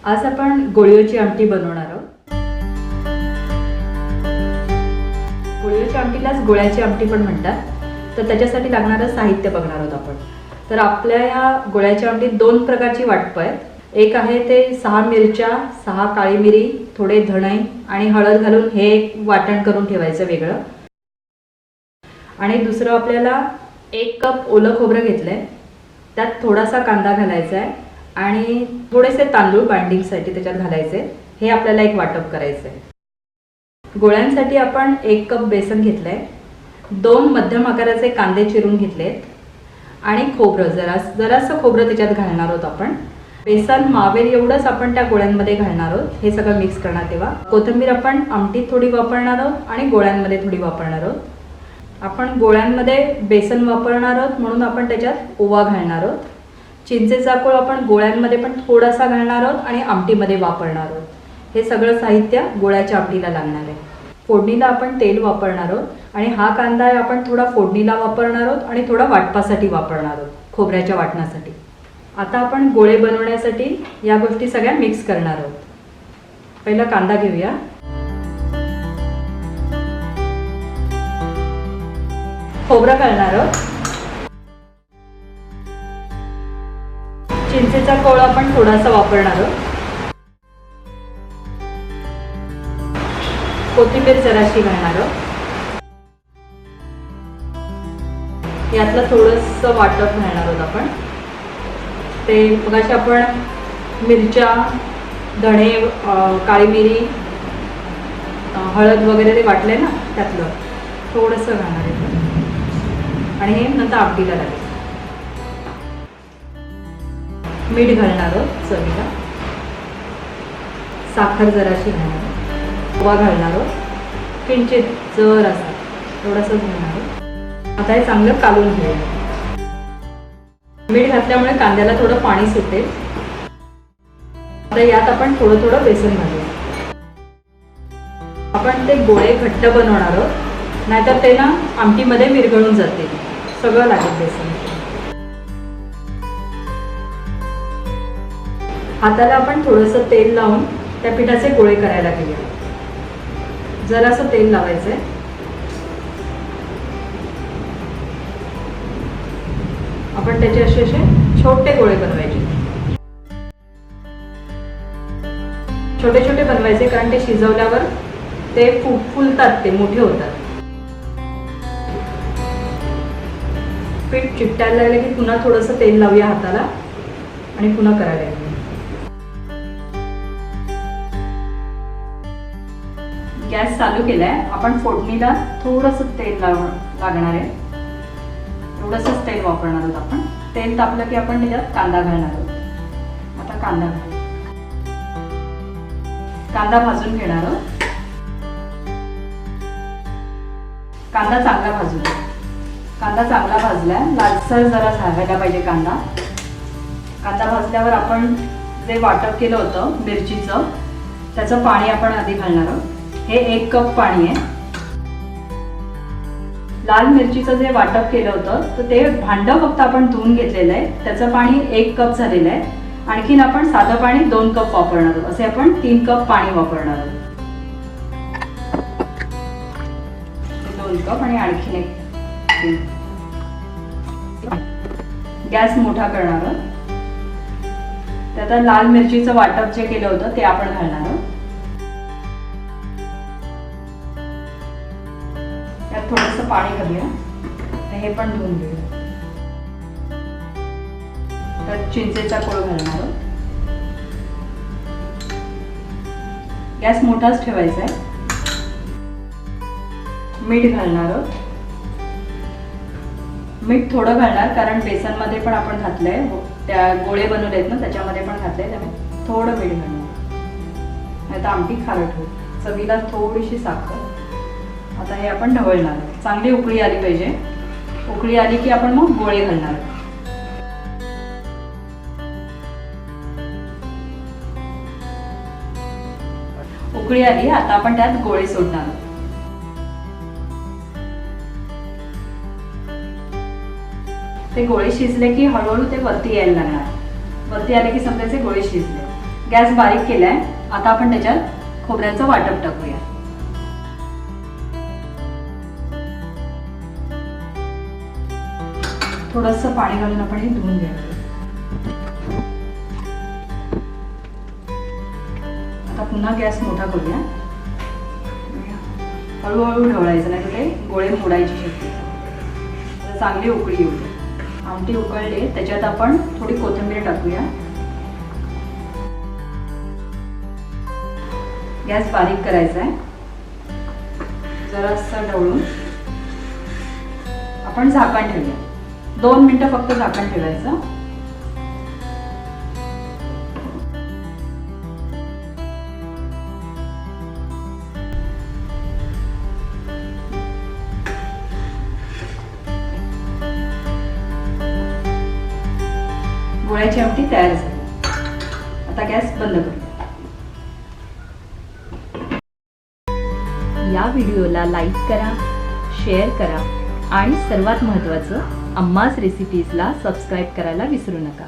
आज आपण गोळीची आमटी बनवणार आहोत. गोळीची आमटीलाच गोळ्याची आमटी पण म्हणतात. तर त्याच्यासाठी लागणारं साहित्य बघणार आहोत आपण. तर आपल्या या गोळ्याच्या आमटीत 2 प्रकारची वाटपं आहेत. एक आहे ते 6 मिरच्या, 6 काळी मिरी, थोडे धणे आणि हळद घालून हे एक वाटण करून ठेवायचं वेगळं. आणि दुसरं आपल्याला 1 कप ओलं खोबरं घेतलंय, त्यात थोडासा कांदा घालायचा आहे आणि थोडेसे तांदूळ बाइंडिंगसाठी त्याच्यात घालायचे. हे आपल्याला एक वाटप करायचं आहे. गोळ्यांसाठी आपण 1 कप बेसन घेतलंय, 2 मध्यम आकाराचे कांदे चिरून घेतलेत आणि खोबरं जरासं खोबरं त्याच्यात घालणार आहोत आपण. बेसन मावेल एवढंच आपण त्या गोळ्यांमध्ये घालणार आहोत. हे सगळं मिक्स करणार. तेव्हा कोथिंबीर आपण आमटीत थोडी वापरणार आहोत आणि गोळ्यांमध्ये थोडी वापरणार आहोत. आपण गोळ्यांमध्ये बेसन वापरणार आहोत म्हणून आपण त्याच्यात ओवा घालणार आहोत. चिंचेचा कोळ आपण गोळ्यांमध्ये पण थोडासा घालणार आहोत आणि आमटीमध्ये वापरणार आहोत. हे सगळं साहित्य गोळ्याच्या आमटीला लागणार आहे. फोडणीला आपण तेल वापरणार आहोत आणि हा कांदा आपण थोडा फोडणीला वापरणार आहोत आणि थोडा वाटपासाठी वापरणार आहोत, खोबऱ्याच्या वाटणासाठी. आता आपण गोळे बनवण्यासाठी या गोष्टी सगळ्या मिक्स करणार आहोत. पहिला कांदा घेऊया. खोबरं घालणार आहोत. चिंचेचा कोळ आपण थोडासा वापरणार आहोत. कोथिंबीर जराशी घालणार आहोत. यातलं थोडंसं वाटप घालणार आहोत आपण. ते मगाशी आपण मिरच्या, धणे, काळी मिरी, हळद वगैरे ते वाटले ना, त्यातलं थोडंसं घालणार आहे आणि हे नंतर आमटीला लागेल. मीठ घालणार आहोत चवीला. साखर जराशी घालणार आहोत. ओवा घालणार आहोत. किंचित जरासा थोडंसं घालणार आहोत. आता हे चांगलं कालून घेऊया. मीठ घातल्यामुळे कांद्याला थोडं पाणी सुटेल. आता यात आपण थोडं थोडं बेसन घालूया. आपण ते गोळे घट्ट बनवणार आहोत, नाहीतर ते ना आमटीमध्ये विरघळून जातील. सगळं लागेल बेसन. हाताला आपण थोडंसं तेल लावून त्या पिठाचे गोळे करायला घेऊया. जरासं तेल लावायचंय. आपण त्याचे असे छोटे गोळे बनवायचे. छोटे छोटे बनवायचे, कारण ते शिजवल्यावर ते फुलतात, ते मोठे होतात. पीठ चिकटायला लागले की पुन्हा थोडंसं तेल लावूया हाताला आणि पुन्हा करायला लागेल. गॅस चालू केलाय. आपण फोडणीला थोडंसं तेल लागणार आहे. थोडंसंच तेल वापरणार आहोत आपण. तेल तापलं की आपण त्याच्यात कांदा घालणार आहोत. आता कांदा भाजून घेणार आहोत. कांदा चांगला भाजून. कांदा चांगला भाजलाय. लालसर जरा झाला पाहिजे कांदा. कांदा भाजल्यावर आपण जे वाटप केलं होतं मिरचीचं, त्याचं पाणी आपण आधी घालणार आहोत. हे 1 कप पाणी आहे. लाल मिरचीचं जे वाटप केलं होतं तर ते भांडं फक्त आपण धुवून घेतलेलं आहे. त्याचं पाणी 1 कप झालेलं आहे. आणखीन आपण साधं पाणी 2 कप वापरणार आहोत. असे आपण 3 कप पाणी वापरणार आहोत. 2 कप आणि आणखीन 1. गॅस मोठा करणार आहोत. त्यात लाल मिरचीचं वाटप जे केलं होतं ते आपण घालणार आहोत. त्यात थोडंसं पाणी घालूया. हे पण धुवून घेऊया. त्यात चिंचेचा कोळ घालणार आहोत. गॅस मोठाच ठेवायचा आहे. मीठ घालणार आहोत. मीठ थोडं घालणार, कारण बेसनमध्ये पण आपण घातलंय, त्या गोळे बनवले आहेत ना त्याच्यामध्ये पण घातलंय, त्यामुळे थोडं मीठ घालणार. नाही तर आमटी खारट होईल. चवीला थोडीशी साखर. आता हे आपण ढवळणार. चांगली उकळी आली पाहिजे. उकळी आली की आपण मग गोळे घालणार. उकळी आली. आता आपण त्यात गोळे सोडणार. ते गोळे शिजले की हळूहळू ते वरती यायला लागणार. वरती आले की समजायचे गोळे शिजले. गॅस बारीक केलाय. आता आपण त्याच्यात खोबऱ्याचं वाटप टाकूया. थोडंसं पाणी घालून आपण हे धुवून घ्यायचं. आता पुन्हा गॅस मोठा करूया. हळूहळू ढवळायचं, नाही तर ते गोळे मोडायची शक्यता. चांगली उकळी येऊ दे. आमटी उकळली, त्याच्यात आपण थोडी कोथिंबीर टाकूया. गॅस बारीक करायचा आहे. जरासं ढवळून आपण झाकण ठेवूया. 2 मिनिटं फक्त झाकण ठेवायचं. गोळ्याची आमटी तयार झाली. आता गॅस बंद करूया. या व्हिडिओला लाईक करा, शेअर करा आणि सर्वात महत्त्वाचं अम्माज रेसिपीजला सबस्क्राईब करायला विसरू नका.